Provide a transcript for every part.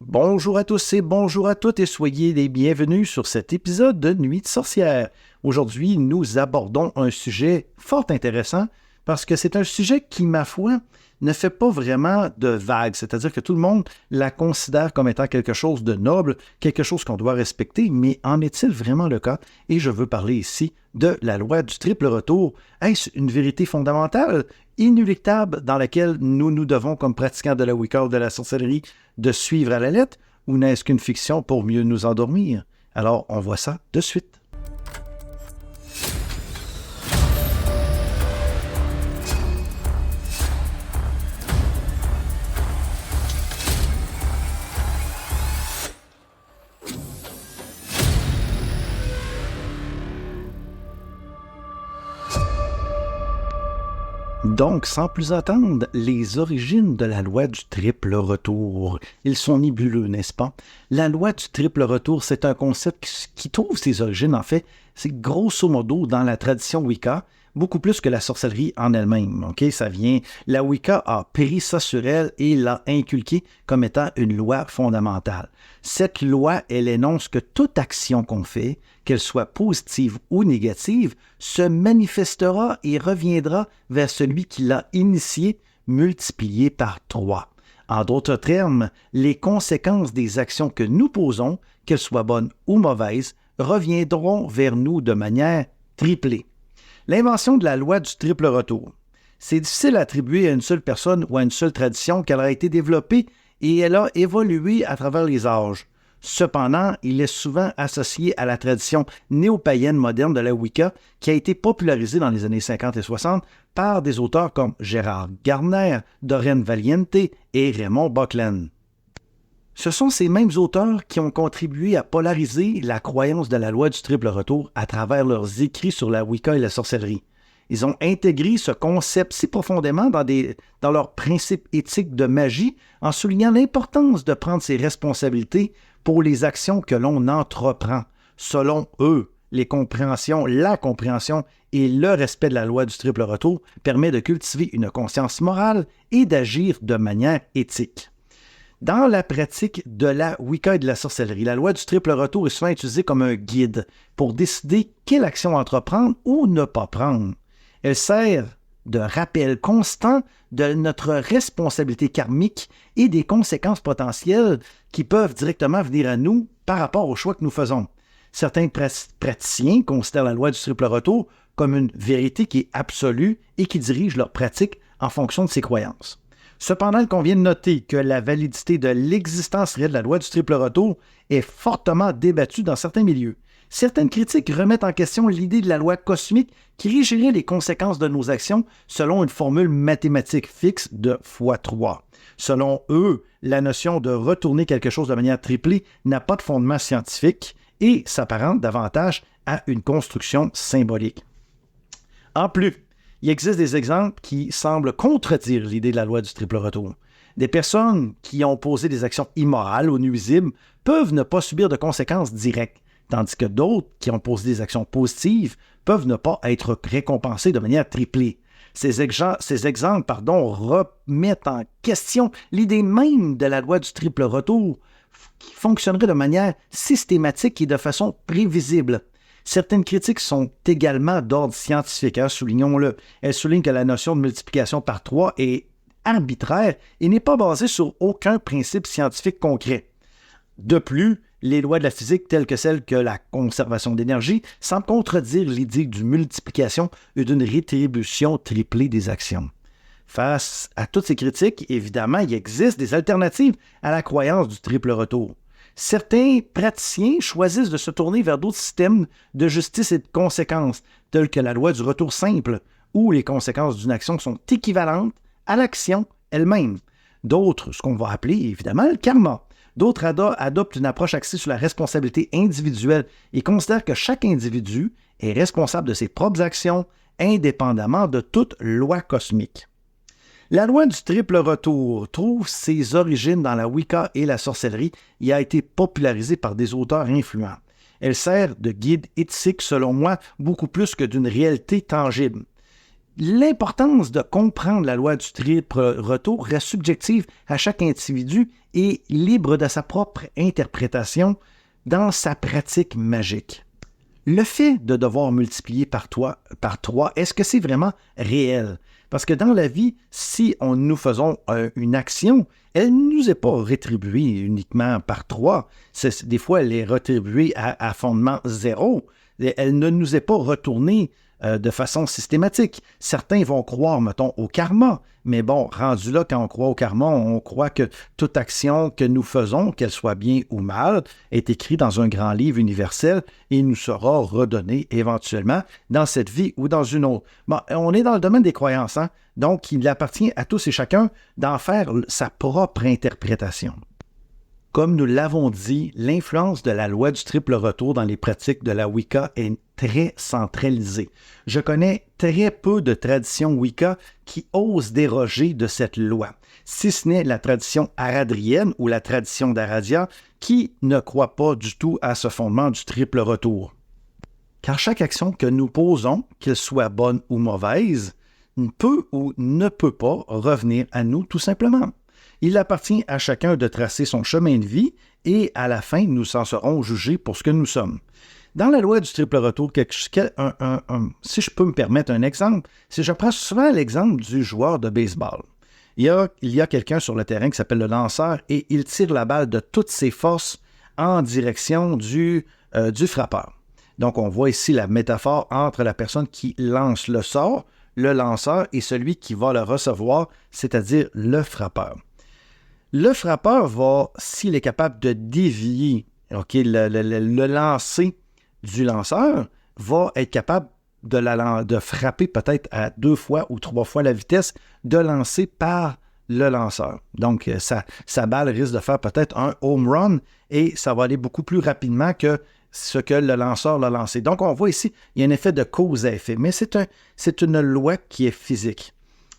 Bonjour à tous et bonjour à toutes et soyez les bienvenus sur cet épisode de Nuit de sorcière. Aujourd'hui, nous abordons un sujet fort intéressant parce que c'est un sujet qui, ma foi, ne fait pas vraiment de vague, c'est-à-dire que tout le monde la considère comme étant quelque chose de noble, quelque chose qu'on doit respecter, mais en est-il vraiment le cas? Et je veux parler ici de la loi du triple retour. Est-ce une vérité fondamentale, inéluctable, dans laquelle nous devons, comme pratiquants de la Wicca ou de la sorcellerie, de suivre à la lettre, ou n'est-ce qu'une fiction pour mieux nous endormir? Alors, on voit ça de suite. Donc, sans plus attendre, les origines de la loi du triple retour. Ils sont nébuleux, n'est-ce pas? La loi du triple retour, c'est un concept qui trouve ses origines, en fait, c'est grosso modo dans la tradition Wicca, beaucoup plus que la sorcellerie en elle-même. Ok, ça vient. La Wicca a péri ça sur elle et l'a inculqué comme étant une loi fondamentale. Cette loi, elle énonce que toute action qu'on fait, qu'elle soit positive ou négative, se manifestera et reviendra vers celui qui l'a initiée, multiplié par 3. En d'autres termes, les conséquences des actions que nous posons, qu'elles soient bonnes ou mauvaises, reviendront vers nous de manière triplée. L'invention de la loi du triple retour. C'est difficile à attribuer à une seule personne ou à une seule tradition qu'elle a été développée et elle a évolué à travers les âges. Cependant, il est souvent associé à la tradition néo-païenne moderne de la Wicca qui a été popularisée dans les années 50 et 60 par des auteurs comme Gérard Gardner, Doreen Valiente et Raymond Buckland. Ce sont ces mêmes auteurs qui ont contribué à polariser la croyance de la loi du triple retour à travers leurs écrits sur la Wicca et la sorcellerie. Ils ont intégré ce concept si profondément dans leurs principes éthiques de magie en soulignant l'importance de prendre ses responsabilités pour les actions que l'on entreprend. Selon eux, la compréhension et le respect de la loi du triple retour permet de cultiver une conscience morale et d'agir de manière éthique. Dans la pratique de la Wicca et de la sorcellerie, la loi du triple retour est souvent utilisée comme un guide pour décider quelle action entreprendre ou ne pas prendre. Elle sert de rappel constant de notre responsabilité karmique et des conséquences potentielles qui peuvent directement venir à nous par rapport aux choix que nous faisons. Certains praticiens considèrent la loi du triple retour comme une vérité qui est absolue et qui dirige leur pratique en fonction de ses croyances. Cependant, il convient de noter que la validité de l'existence réelle de la loi du triple retour est fortement débattue dans certains milieux. Certaines critiques remettent en question l'idée de la loi cosmique qui régirait les conséquences de nos actions selon une formule mathématique fixe de x3. Selon eux, la notion de retourner quelque chose de manière triplée n'a pas de fondement scientifique et s'apparente davantage à une construction symbolique. En plus, il existe des exemples qui semblent contredire l'idée de la loi du triple retour. Des personnes qui ont posé des actions immorales ou nuisibles peuvent ne pas subir de conséquences directes, tandis que d'autres qui ont posé des actions positives peuvent ne pas être récompensées de manière triplée. Ces exemples remettent en question l'idée même de la loi du triple retour qui fonctionnerait de manière systématique et de façon prévisible. Certaines critiques sont également d'ordre scientifique, soulignons-le. Elles soulignent que la notion de multiplication par 3 est arbitraire et n'est pas basée sur aucun principe scientifique concret. De plus, les lois de la physique telles que celles que la conservation d'énergie semblent contredire l'idée d'une multiplication et d'une rétribution triplée des actions. Face à toutes ces critiques, évidemment, il existe des alternatives à la croyance du triple retour. Certains praticiens choisissent de se tourner vers d'autres systèmes de justice et de conséquences, tels que la loi du retour simple, où les conséquences d'une action sont équivalentes à l'action elle-même. D'autres, ce qu'on va appeler évidemment le karma. D'autres adoptent une approche axée sur la responsabilité individuelle et considèrent que chaque individu est responsable de ses propres actions, indépendamment de toute loi cosmique. La loi du triple retour trouve ses origines dans la Wicca et la sorcellerie et a été popularisée par des auteurs influents. Elle sert de guide éthique, selon moi, beaucoup plus que d'une réalité tangible. L'importance de comprendre la loi du triple retour reste subjective à chaque individu et libre de sa propre interprétation dans sa pratique magique. Le fait de devoir multiplier par 3, est-ce que c'est vraiment réel? Parce que dans la vie, si nous faisons une action, elle ne nous est pas rétribuée uniquement par 3. Des fois, elle est rétribuée à fondement 0. Elle ne nous est pas retournée de façon systématique. Certains vont croire, mettons, au karma, mais bon, rendu là, quand on croit au karma, on croit que toute action que nous faisons, qu'elle soit bien ou mal, est écrite dans un grand livre universel et nous sera redonnée éventuellement dans cette vie ou dans une autre. Bon, on est dans le domaine des croyances, hein? Donc il appartient à tous et chacun d'en faire sa propre interprétation. Comme nous l'avons dit, l'influence de la loi du triple retour dans les pratiques de la Wicca est très centralisée. Je connais très peu de traditions Wicca qui osent déroger de cette loi, si ce n'est la tradition aradrienne ou la tradition d'Aradia qui ne croit pas du tout à ce fondement du triple retour. Car chaque action que nous posons, qu'elle soit bonne ou mauvaise, peut ou ne peut pas revenir à nous tout simplement. Il appartient à chacun de tracer son chemin de vie et à la fin, nous en serons jugés pour ce que nous sommes. Dans la loi du triple retour, si je peux me permettre un exemple, si je prends souvent l'exemple du joueur de baseball. Il y a quelqu'un sur le terrain qui s'appelle le lanceur et il tire la balle de toutes ses forces en direction du frappeur. Donc, on voit ici la métaphore entre la personne qui lance le sort, le lanceur, et celui qui va le recevoir, c'est-à-dire le frappeur. Le frappeur va, s'il est capable de dévier le lancer du lanceur, va être capable de frapper peut-être à 2 fois ou 3 fois la vitesse de lancer par le lanceur. Donc, sa balle risque de faire peut-être un home run et ça va aller beaucoup plus rapidement que ce que le lanceur l'a lancé. Donc, on voit ici, il y a un effet de cause à effet, mais c'est une loi qui est physique.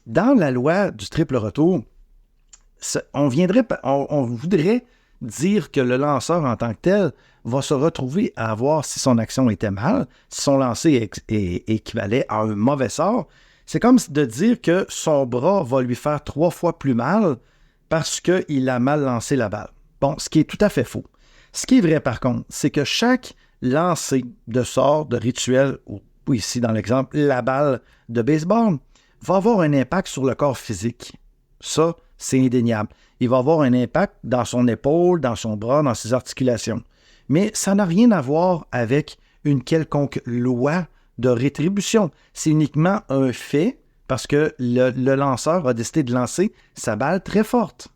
Dans la loi du triple retour, on voudrait dire que le lanceur en tant que tel va se retrouver à voir si son action était mal, si son lancer équivalait à un mauvais sort. C'est comme de dire que son bras va lui faire 3 fois plus mal parce qu'il a mal lancé la balle. Bon, ce qui est tout à fait faux. Ce qui est vrai par contre, c'est que chaque lancer de sort, de rituel, ou ici dans l'exemple, la balle de baseball, va avoir un impact sur le corps physique. Ça, c'est indéniable. Il va avoir un impact dans son épaule, dans son bras, dans ses articulations. Mais ça n'a rien à voir avec une quelconque loi de rétribution. C'est uniquement un fait parce que le lanceur a décidé de lancer sa balle très forte.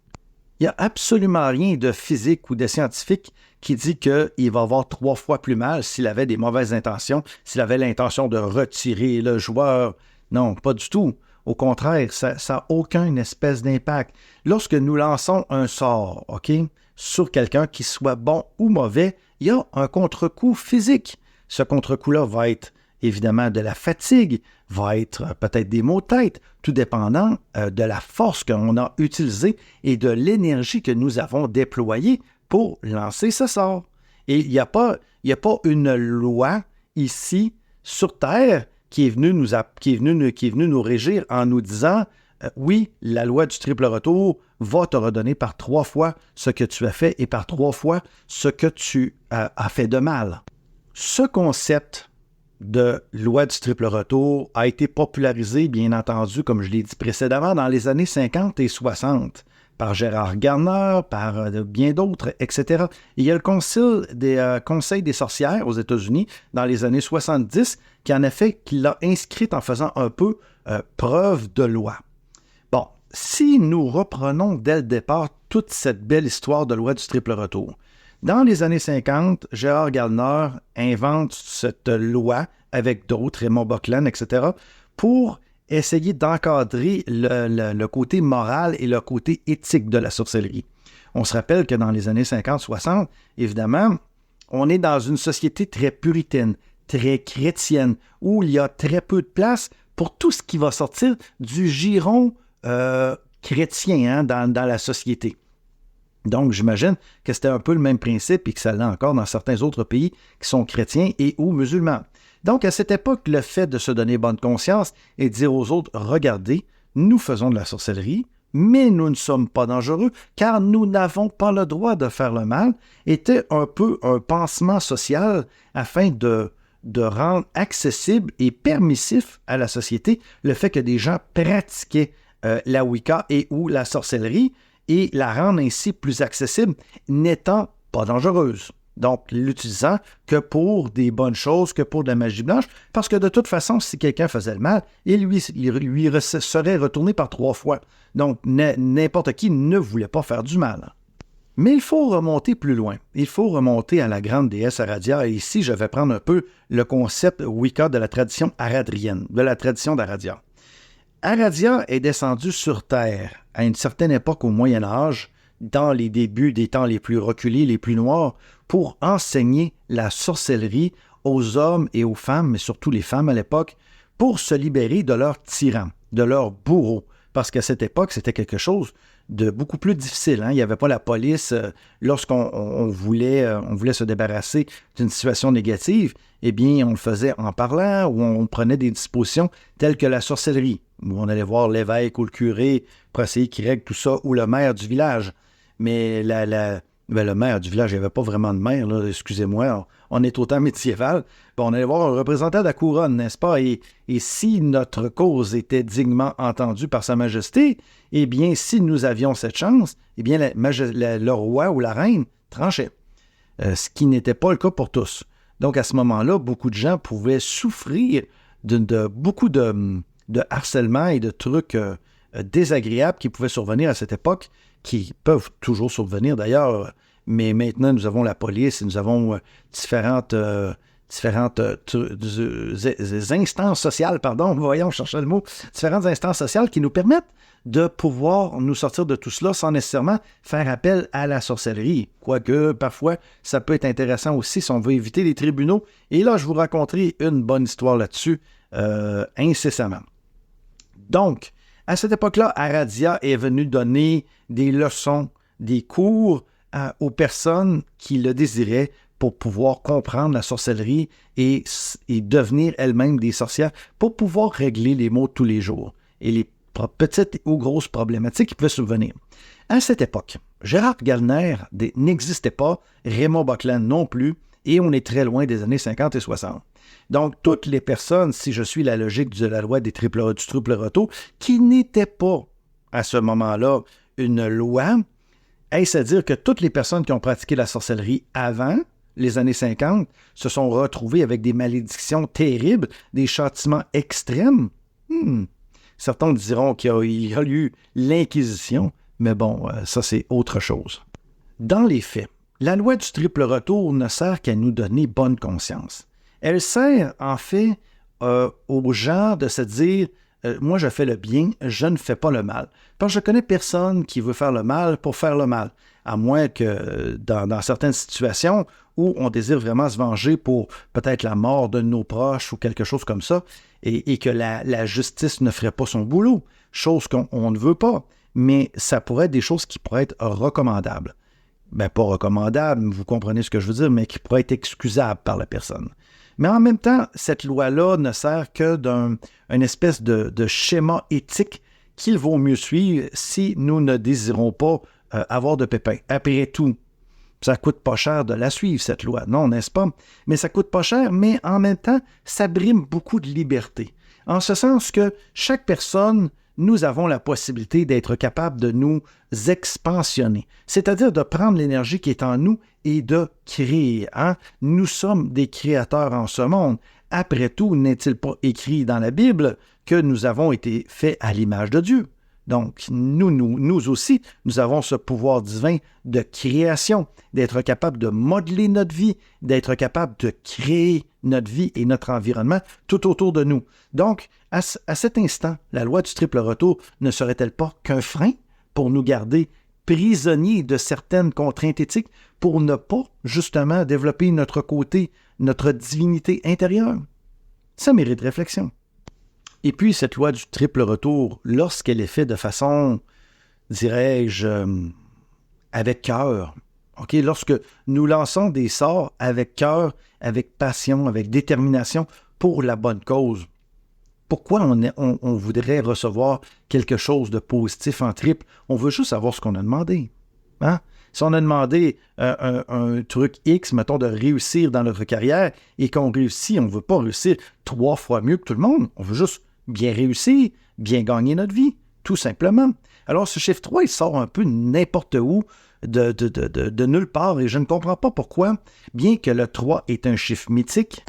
Il n'y a absolument rien de physique ou de scientifique qui dit qu'il va avoir 3 fois plus mal s'il avait des mauvaises intentions, s'il avait l'intention de retirer le joueur. Non, pas du tout. Au contraire, ça n'a aucune espèce d'impact. Lorsque nous lançons un sort, sur quelqu'un qui soit bon ou mauvais, il y a un contre-coup physique. Ce contre-coup-là va être évidemment de la fatigue, va être peut-être des maux de tête, tout dépendant de la force qu'on a utilisée et de l'énergie que nous avons déployée pour lancer ce sort. Et il n'y a pas une loi ici sur Terre qui est venue nous régir en nous disant oui, la loi du triple retour va te redonner par 3 fois ce que tu as fait et par 3 fois ce que tu as fait de mal. Ce concept de loi du triple retour a été popularisé, bien entendu, comme je l'ai dit précédemment, dans les années 50 et 60, par Gérard Gardner, par bien d'autres, etc. Il y a le Conseil des sorcières aux États-Unis, dans les années 70, qui l'a inscrite en faisant un peu preuve de loi. Bon, si nous reprenons dès le départ toute cette belle histoire de loi du triple retour, dans les années 50, Gérard Gardner invente cette loi avec d'autres, Raymond Buckland, etc., pour essayer d'encadrer le côté moral et le côté éthique de la sorcellerie. On se rappelle que dans les années 50-60, évidemment, on est dans une société très puritaine, très chrétienne, où il y a très peu de place pour tout ce qui va sortir du giron chrétien dans la société. Donc, j'imagine que c'était un peu le même principe et que ça l'est encore dans certains autres pays qui sont chrétiens et ou musulmans. Donc, à cette époque, le fait de se donner bonne conscience et de dire aux autres, regardez, nous faisons de la sorcellerie, mais nous ne sommes pas dangereux, car nous n'avons pas le droit de faire le mal, était un peu un pansement social afin de rendre accessible et permissif à la société le fait que des gens pratiquaient la Wicca et ou la sorcellerie et la rendre ainsi plus accessible, n'étant pas dangereuse. Donc, l'utilisant que pour des bonnes choses, que pour de la magie blanche, parce que de toute façon, si quelqu'un faisait le mal, il lui serait retourné par 3 fois. Donc, n'importe qui ne voulait pas faire du mal. Mais il faut remonter plus loin. Il faut remonter à la grande déesse Aradia. Et ici, je vais prendre un peu le concept Wicca de la tradition aradrienne, de la tradition d'Aradia. Aradia est descendue sur Terre à une certaine époque au Moyen Âge, dans les débuts des temps les plus reculés, les plus noirs, pour enseigner la sorcellerie aux hommes et aux femmes, mais surtout les femmes à l'époque, pour se libérer de leurs tyrans, de leurs bourreaux. Parce qu'à cette époque, c'était quelque chose de beaucoup plus difficile. Il n'y avait pas la police. Lorsqu'on voulait se débarrasser d'une situation négative, eh bien, on le faisait en parlant ou on prenait des dispositions telles que la sorcellerie, où on allait voir l'évêque ou le curé pour essayer qu'il règle tout ça, ou le maire du village. Mais le maire du village, il n'y avait pas vraiment de maire, là, excusez-moi, on est au temps médiéval. On allait voir un représentant de la couronne, n'est-ce pas? Et si notre cause était dignement entendue par Sa Majesté, eh bien, si nous avions cette chance, eh bien, le roi ou la reine tranchait. Ce qui n'était pas le cas pour tous. Donc, à ce moment-là, beaucoup de gens pouvaient souffrir de beaucoup de harcèlement et de trucs désagréables qui pouvaient survenir à cette époque, qui peuvent toujours survenir d'ailleurs, mais maintenant nous avons la police et nous avons différentes instances sociales, voyons, je cherchais le mot, différentes instances sociales qui nous permettent de pouvoir nous sortir de tout cela sans nécessairement faire appel à la sorcellerie. Quoique, parfois, ça peut être intéressant aussi si on veut éviter les tribunaux. Et là, je vous raconterai une bonne histoire là-dessus incessamment. Donc, à cette époque-là, Aradia est venu donner des leçons, des cours aux personnes qui le désiraient pour pouvoir comprendre la sorcellerie et devenir elles-mêmes des sorcières pour pouvoir régler les maux de tous les jours et les petites ou grosses problématiques qui pouvaient survenir. À cette époque, Gérard Gallner n'existait pas, Raymond Buckland non plus, et on est très loin des années 50 et 60. Donc, toutes les personnes, si je suis la logique de la loi du triple retour, qui n'était pas, à ce moment-là, une loi, est-ce à dire que toutes les personnes qui ont pratiqué la sorcellerie avant les années 50 se sont retrouvées avec des malédictions terribles, des châtiments extrêmes? Certains diront qu'il y a eu l'Inquisition, mais bon, ça c'est autre chose. Dans les faits, la loi du triple retour ne sert qu'à nous donner bonne conscience. Elle sert, en fait, aux gens de se dire moi, je fais le bien, je ne fais pas le mal. Parce que je connais personne qui veut faire le mal pour faire le mal, à moins que dans certaines situations où on désire vraiment se venger pour peut-être la mort de nos proches ou quelque chose comme ça, et que la justice ne ferait pas son boulot, chose qu'on ne veut pas. Mais ça pourrait être des choses qui pourraient être recommandables. Bien, pas recommandables, vous comprenez ce que je veux dire, mais qui pourraient être excusables par la personne. Mais en même temps, cette loi-là ne sert que d'une espèce de schéma éthique qu'il vaut mieux suivre si nous ne désirons pas avoir de pépins. Après tout, ça coûte pas cher de la suivre, cette loi, non, n'est-ce pas? Mais ça coûte pas cher, mais en même temps, ça brime beaucoup de liberté. En ce sens que chaque personne, nous avons la possibilité d'être capable de nous expansionner, c'est-à-dire de prendre l'énergie qui est en nous et de créer. Nous sommes des créateurs en ce monde. Après tout, n'est-il pas écrit dans la Bible que nous avons été faits à l'image de Dieu? Donc, nous aussi, nous avons ce pouvoir divin de création, d'être capable de modeler notre vie, d'être capable de créer notre vie et notre environnement tout autour de nous. Donc, à cet instant, la loi du triple retour ne serait-elle pas qu'un frein pour nous garder prisonniers de certaines contraintes éthiques pour ne pas, justement, développer notre côté, notre divinité intérieure? Ça mérite réflexion. Et puis, cette loi du triple retour, lorsqu'elle est faite de façon, dirais-je, avec cœur, lorsque nous lançons des sorts avec cœur, avec passion, avec détermination, pour la bonne cause. Pourquoi on voudrait recevoir quelque chose de positif en triple? On veut juste savoir ce qu'on a demandé. Hein? Si on a demandé un truc X, mettons, de réussir dans notre carrière, et qu'on réussit, on ne veut pas réussir 3 fois mieux que tout le monde. On veut juste bien réussir, bien gagner notre vie, tout simplement. Alors, ce chiffre 3, il sort un peu n'importe où, de nulle part, et je ne comprends pas pourquoi, bien que le 3 est un chiffre mythique.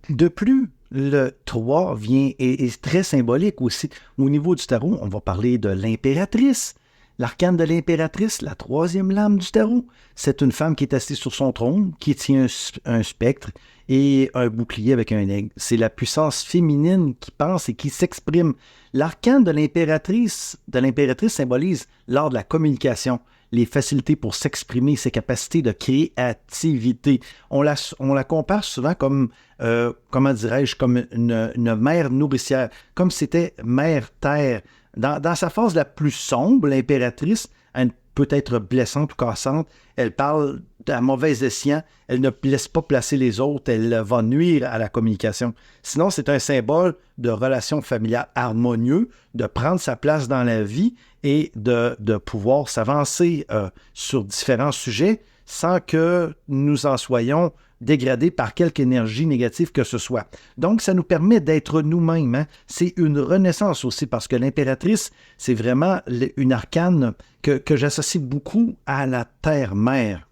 De plus, le 3 est très symbolique aussi. Au niveau du tarot, on va parler de l'impératrice. L'arcane de l'impératrice, la 3e lame du tarot, c'est une femme qui est assise sur son trône, qui tient un spectre et un bouclier avec un aigle. C'est la puissance féminine qui pense et qui s'exprime. L'arcane de l'impératrice symbolise l'art de la communication, les facilités pour s'exprimer, ses capacités de créativité. On la compare souvent comme, comment dirais-je, comme une mère nourricière, comme c'était mère terre. Dans sa phase la plus sombre, l'impératrice, elle peut être blessante ou cassante. Elle parle à mauvais escient. Elle ne laisse pas placer les autres. Elle va nuire à la communication. Sinon, c'est un symbole de relations familiales harmonieuses, de prendre sa place dans la vie et de pouvoir s'avancer sur différents sujets sans que nous en soyons dégradés par quelque énergie négative que ce soit. Donc, ça nous permet d'être nous-mêmes. Hein? C'est une renaissance aussi, parce que l'impératrice, c'est vraiment une arcane que j'associe beaucoup à la terre-mère.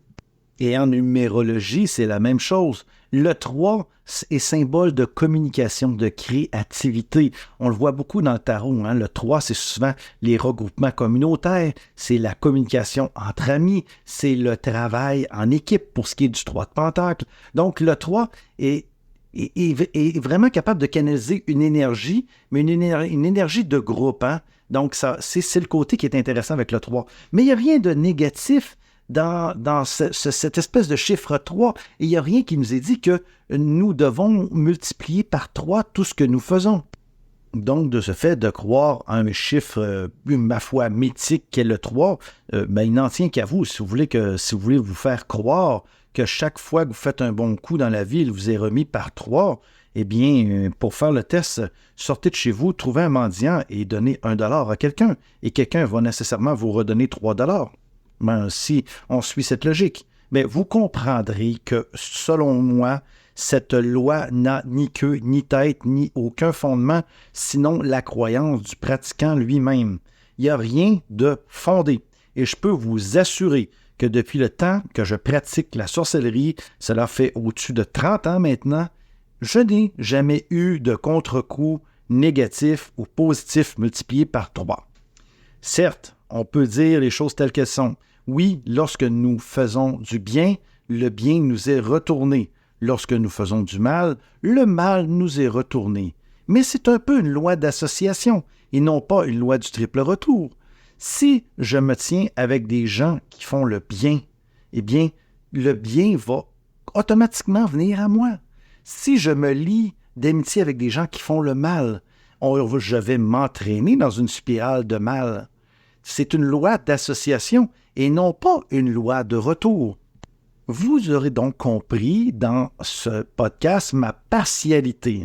Et en numérologie, c'est la même chose. Le 3 est symbole de communication, de créativité. On le voit beaucoup dans le tarot. Hein? Le 3, c'est souvent les regroupements communautaires, c'est la communication entre amis, c'est le travail en équipe pour ce qui est du 3 de Pentacle. Donc, le 3 est vraiment capable de canaliser une énergie, mais une énergie de groupe. Hein? Donc, c'est le côté qui est intéressant avec le 3. Mais il n'y a rien de négatif dans cette espèce de chiffre 3, et il n'y a rien qui nous est dit que nous devons multiplier par 3 tout ce que nous faisons. Donc, de ce fait de croire à un chiffre, ma foi, mythique qu'est le 3, il n'en tient qu'à vous. Si vous voulez vous faire croire que chaque fois que vous faites un bon coup dans la vie, il vous est remis par 3, eh bien, pour faire le test, sortez de chez vous, trouvez un mendiant et donnez $1 à quelqu'un. Et quelqu'un va nécessairement vous redonner $3. Si on suit cette logique. Mais vous comprendrez que, selon moi, cette loi n'a ni queue, ni tête, ni aucun fondement, sinon la croyance du pratiquant lui-même. Il n'y a rien de fondé. Et je peux vous assurer que depuis le temps que je pratique la sorcellerie, cela fait au-dessus de 30 ans maintenant, je n'ai jamais eu de contre-coup négatif ou positif multiplié par 3. Certes, on peut dire les choses telles qu'elles sont. Oui, lorsque nous faisons du bien, le bien nous est retourné. Lorsque nous faisons du mal, le mal nous est retourné. Mais c'est un peu une loi d'association et non pas une loi du triple retour. Si je me tiens avec des gens qui font le bien, eh bien, le bien va automatiquement venir à moi. Si je me lie d'amitié avec des gens qui font le mal, je vais m'entraîner dans une spirale de mal. C'est une loi d'association et non pas une loi de retour. Vous aurez donc compris dans ce podcast ma partialité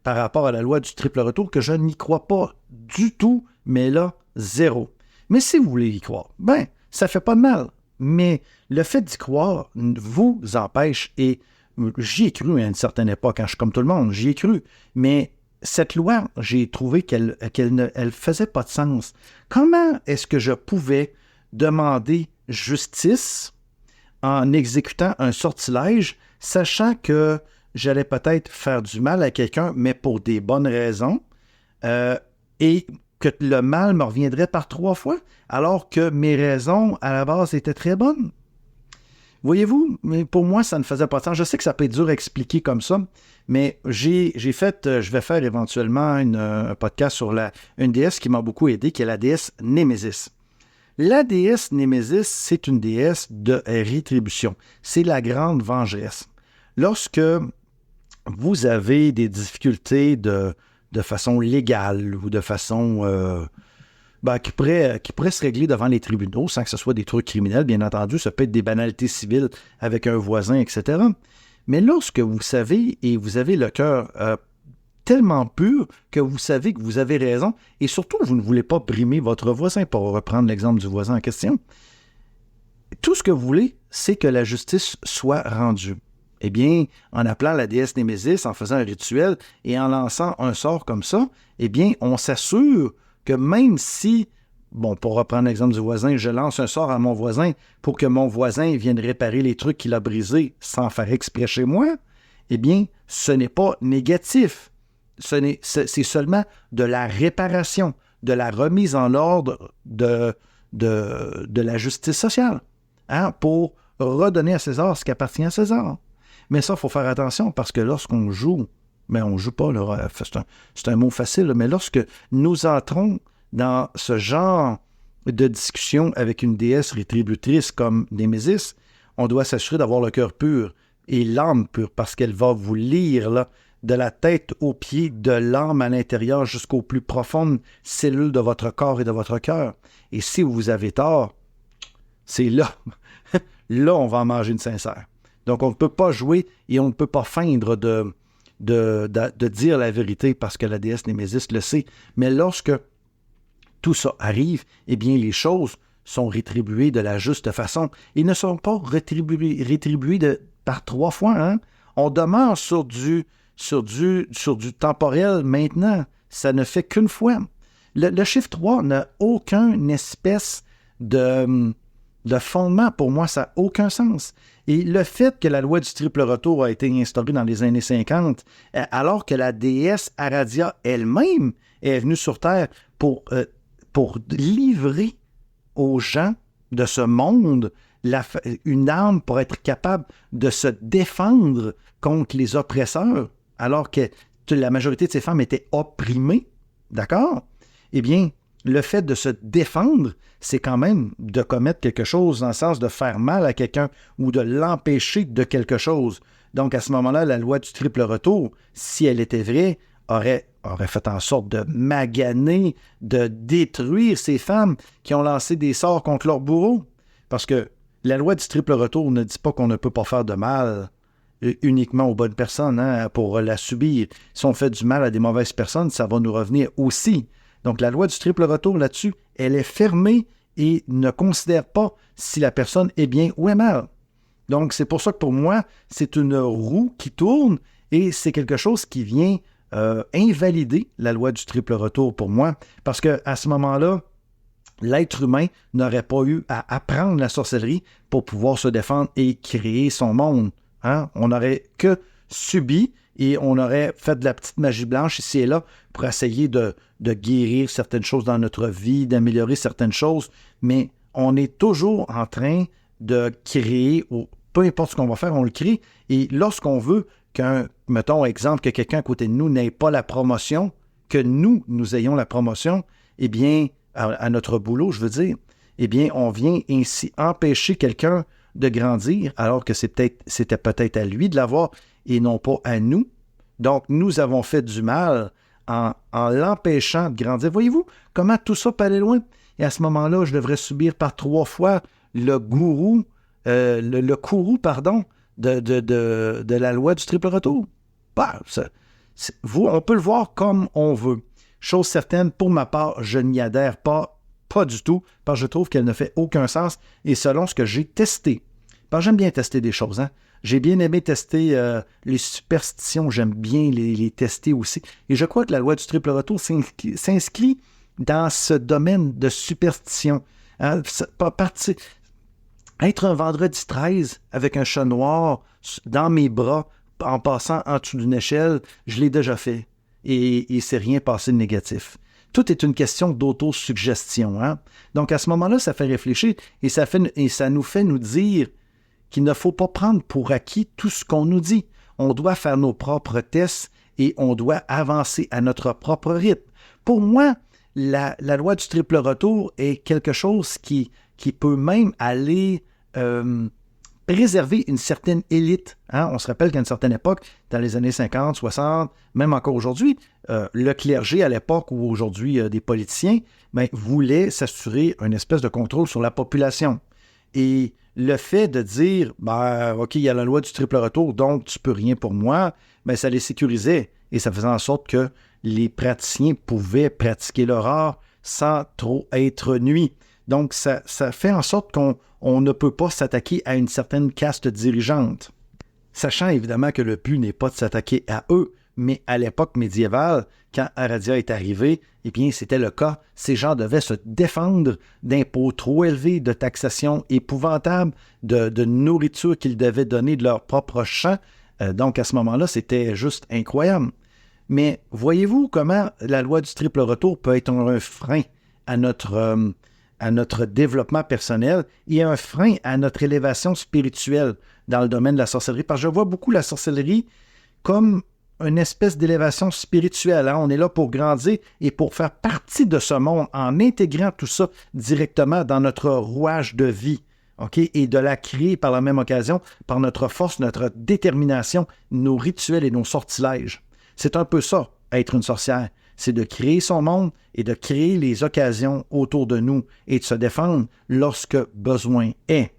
par rapport à la loi du triple retour, que je n'y crois pas du tout, mais là, zéro. Mais si vous voulez y croire, ça fait pas de mal. Mais le fait d'y croire vous empêche, et j'y ai cru à une certaine époque, je suis comme tout le monde, j'y ai cru, mais cette loi, j'ai trouvé qu'elle ne faisait pas de sens. Comment est-ce que je pouvais demander justice en exécutant un sortilège, sachant que j'allais peut-être faire du mal à quelqu'un, mais pour des bonnes raisons, et que le mal me reviendrait par 3 fois, alors que mes raisons, à la base, étaient très bonnes? Voyez-vous, mais pour moi, ça ne faisait pas de sens. Je sais que ça peut être dur à expliquer comme ça, mais je vais faire éventuellement un podcast sur une déesse qui m'a beaucoup aidé, qui est la déesse Némésis. La déesse Némésis, c'est une déesse de rétribution. C'est la grande vengeresse. Lorsque vous avez des difficultés de façon légale ou de façon qui pourrait se régler devant les tribunaux sans que ce soit des trucs criminels, bien entendu, ça peut être des banalités civiles avec un voisin, etc. Mais lorsque vous savez et vous avez le cœur tellement pur que vous savez que vous avez raison et surtout, vous ne voulez pas brimer votre voisin, pour reprendre l'exemple du voisin en question. Tout ce que vous voulez, c'est que la justice soit rendue. Eh bien, en appelant la déesse Némésis, en faisant un rituel et en lançant un sort comme ça, eh bien, on s'assure que même si, bon, pour reprendre l'exemple du voisin, je lance un sort à mon voisin pour que mon voisin vienne réparer les trucs qu'il a brisés sans faire exprès chez moi, eh bien, ce n'est pas négatif. C'est seulement de la réparation, de la remise en ordre de la justice sociale, hein, pour redonner à César ce qui appartient à César. Mais ça, il faut faire attention parce que lorsqu'on joue, mais on ne joue pas, là, c'est un mot facile, mais lorsque nous entrons dans ce genre de discussion avec une déesse rétributrice comme Némésis, on doit s'assurer d'avoir le cœur pur et l'âme pure parce qu'elle va vous lire là, de la tête aux pieds, de l'âme à l'intérieur jusqu'aux plus profondes cellules de votre corps et de votre cœur. Et si vous avez tort, c'est là, là on va en manger une sincère. Donc on ne peut pas jouer et on ne peut pas feindre de dire la vérité parce que la déesse Némésis le sait. Mais lorsque tout ça arrive, eh bien les choses sont rétribuées de la juste façon. Ils ne sont pas rétribuées par 3 fois. Hein? On demeure sur du temporel maintenant. Ça ne fait qu'une fois. Le chiffre 3 n'a aucune espèce de fondement. Pour moi, ça n'a aucun sens. Et le fait que la loi du triple retour a été instaurée dans les années 50, alors que la déesse Aradia elle-même est venue sur Terre pour livrer aux gens de ce monde une arme pour être capable de se défendre contre les oppresseurs, alors que la majorité de ces femmes étaient opprimées, d'accord? Eh bien, le fait de se défendre, c'est quand même de commettre quelque chose dans le sens de faire mal à quelqu'un ou de l'empêcher de quelque chose. Donc, à ce moment-là, la loi du triple retour, si elle était vraie, aurait fait en sorte de maganer, de détruire ces femmes qui ont lancé des sorts contre leurs bourreaux. Parce que la loi du triple retour ne dit pas qu'on ne peut pas faire de mal uniquement aux bonnes personnes hein, pour la subir. Si on fait du mal à des mauvaises personnes, ça va nous revenir aussi. Donc, la loi du triple retour là-dessus, elle est fermée et ne considère pas si la personne est bien ou est mal. Donc, c'est pour ça que pour moi, c'est une roue qui tourne et c'est quelque chose qui vient invalider la loi du triple retour pour moi. Parce qu'à ce moment-là, l'être humain n'aurait pas eu à apprendre la sorcellerie pour pouvoir se défendre et créer son monde. Hein? On n'aurait que subi et on aurait fait de la petite magie blanche ici et là pour essayer de guérir certaines choses dans notre vie, d'améliorer certaines choses, mais on est toujours en train de créer, peu importe ce qu'on va faire, on le crée, et lorsqu'on veut mettons exemple, que quelqu'un à côté de nous n'ait pas la promotion, que nous ayons la promotion, eh bien, à notre boulot, je veux dire, eh bien, on vient ainsi empêcher quelqu'un de grandir, alors que c'était peut-être à lui de l'avoir et non pas à nous. Donc, nous avons fait du mal en l'empêchant de grandir. Voyez-vous comment tout ça peut aller loin? Et à ce moment-là, je devrais subir par 3 fois le courroux, de la loi du triple retour. Bah, on peut le voir comme on veut. Chose certaine, pour ma part, je n'y adhère pas du tout, parce que je trouve qu'elle ne fait aucun sens, et selon ce que j'ai testé. Parce que j'aime bien tester des choses, hein. J'ai bien aimé tester les superstitions, j'aime bien les tester aussi. Et je crois que la loi du triple retour s'inscrit dans ce domaine de superstition. Hein? Être un vendredi 13 avec un chat noir dans mes bras en passant en dessous d'une échelle, je l'ai déjà fait. Et il ne s'est rien passé de négatif. Tout est une question d'autosuggestion. Hein? Donc à ce moment-là, ça fait réfléchir et ça nous fait nous dire qu'il ne faut pas prendre pour acquis tout ce qu'on nous dit. On doit faire nos propres tests et on doit avancer à notre propre rythme. Pour moi, la loi du triple retour est quelque chose qui peut même aller préserver une certaine élite. Hein? On se rappelle qu'à une certaine époque, dans les années 50, 60, même encore aujourd'hui, le clergé à l'époque ou aujourd'hui des politiciens voulaient s'assurer une espèce de contrôle sur la population. Et le fait de dire, OK, il y a la loi du triple retour, donc tu peux rien pour moi, ça les sécurisait. et ça faisait en sorte que les praticiens pouvaient pratiquer leur art sans trop être nuits. Donc, ça fait en sorte qu'on ne peut pas s'attaquer à une certaine caste dirigeante. Sachant évidemment que le but n'est pas de s'attaquer à eux, mais à l'époque médiévale, quand Aradia est arrivé, eh bien, c'était le cas. Ces gens devaient se défendre d'impôts trop élevés, de taxations épouvantables, de nourriture qu'ils devaient donner de leur propre champ. Donc, à ce moment-là, c'était juste incroyable. Mais voyez-vous comment la loi du triple retour peut être un frein à notre développement personnel et un frein à notre élévation spirituelle dans le domaine de la sorcellerie? Parce que je vois beaucoup la sorcellerie comme une espèce d'élévation spirituelle. On est là pour grandir et pour faire partie de ce monde en intégrant tout ça directement dans notre rouage de vie. Okay? Et de la créer par la même occasion, par notre force, notre détermination, nos rituels et nos sortilèges. C'est un peu ça, être une sorcière. C'est de créer son monde et de créer les occasions autour de nous et de se défendre lorsque besoin est.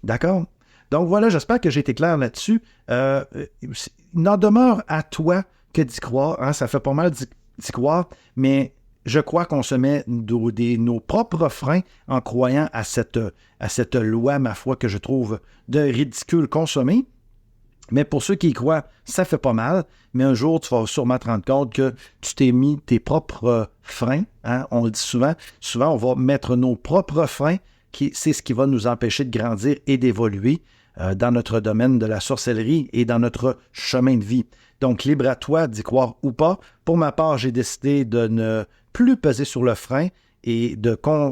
D'accord? Donc voilà, j'espère que j'ai été clair là-dessus. Il n'en demeure à toi que d'y croire. Hein? Ça fait pas mal d'y croire, mais je crois qu'on se met nos propres freins en croyant à cette loi, ma foi, que je trouve de ridicule consommée. Mais pour ceux qui y croient, ça fait pas mal. Mais un jour, tu vas sûrement te rendre compte que tu t'es mis tes propres freins. Hein? On le dit souvent. Souvent, on va mettre nos propres freins. C'est ce qui va nous empêcher de grandir et d'évoluer dans notre domaine de la sorcellerie et dans notre chemin de vie. Donc, libre à toi d'y croire ou pas. Pour ma part, j'ai décidé de ne plus peser sur le frein et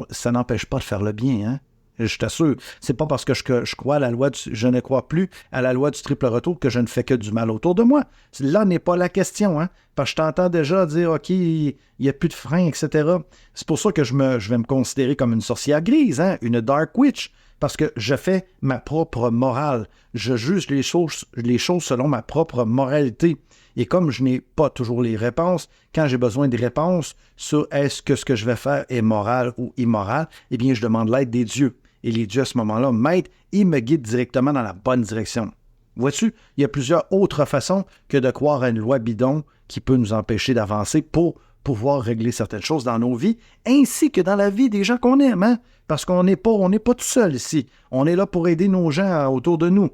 ça n'empêche pas de faire le bien, hein? Je t'assure, c'est pas parce que je crois à la loi je ne crois plus à la loi du triple retour que je ne fais que du mal autour de moi. Là n'est pas la question, hein? Parce que je t'entends déjà dire, OK, il n'y a plus de frein, etc. C'est pour ça que je vais me considérer comme une sorcière grise, hein? Une dark witch, parce que je fais ma propre morale. Je juge les choses selon ma propre moralité. Et comme je n'ai pas toujours les réponses, quand j'ai besoin des réponses sur est-ce que ce que je vais faire est moral ou immoral, eh bien, je demande l'aide des dieux. Et les dieux, à ce moment-là, m'aident et me guident directement dans la bonne direction. Vois-tu, il y a plusieurs autres façons que de croire à une loi bidon qui peut nous empêcher d'avancer pour pouvoir régler certaines choses dans nos vies, ainsi que dans la vie des gens qu'on aime, hein? Parce qu'on n'est pas tout seul ici. On est là pour aider nos gens autour de nous.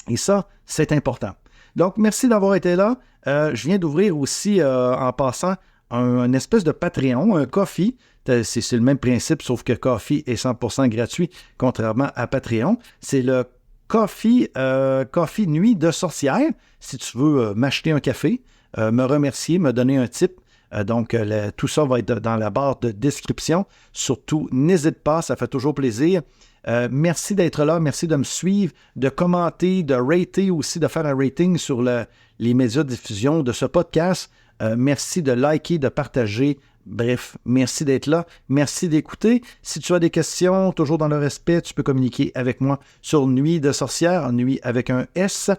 Et ça, c'est important. Donc, merci d'avoir été là. Je viens d'ouvrir aussi, en passant, un espèce de Patreon, un Ko-fi. C'est le même principe, sauf que Ko-fi est 100% gratuit, contrairement à Patreon. C'est le Ko-fi Nuit de sorcière. Si tu veux m'acheter un café, me remercier, me donner un tip. Donc, tout ça va être dans la barre de description. Surtout, n'hésite pas, ça fait toujours plaisir. Merci d'être là, merci de me suivre, de commenter, de rater aussi, de faire un rating sur les médias de diffusion de ce podcast. Merci de liker, de partager. Bref, merci d'être là, merci d'écouter. Si tu as des questions, toujours dans le respect, tu peux communiquer avec moi sur Nuit de sorcière, nuit avec un S,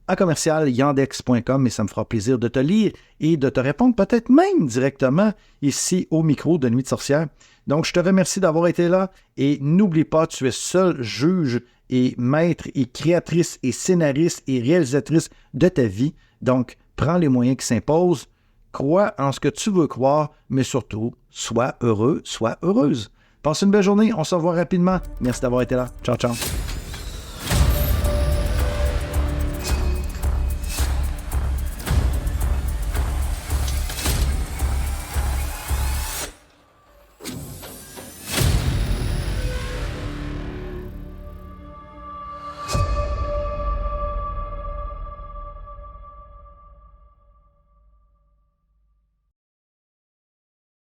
à commercial.yandex.com, et ça me fera plaisir de te lire et de te répondre peut-être même directement ici au micro de Nuit de sorcière. Donc, je te remercie d'avoir été là et n'oublie pas, tu es seul juge et maître et créatrice et scénariste et réalisatrice de ta vie. Donc, prends les moyens qui s'imposent, crois en ce que tu veux croire, mais surtout, sois heureux, sois heureuse. Passe une belle journée, on se revoit rapidement. Merci d'avoir été là. Ciao, ciao.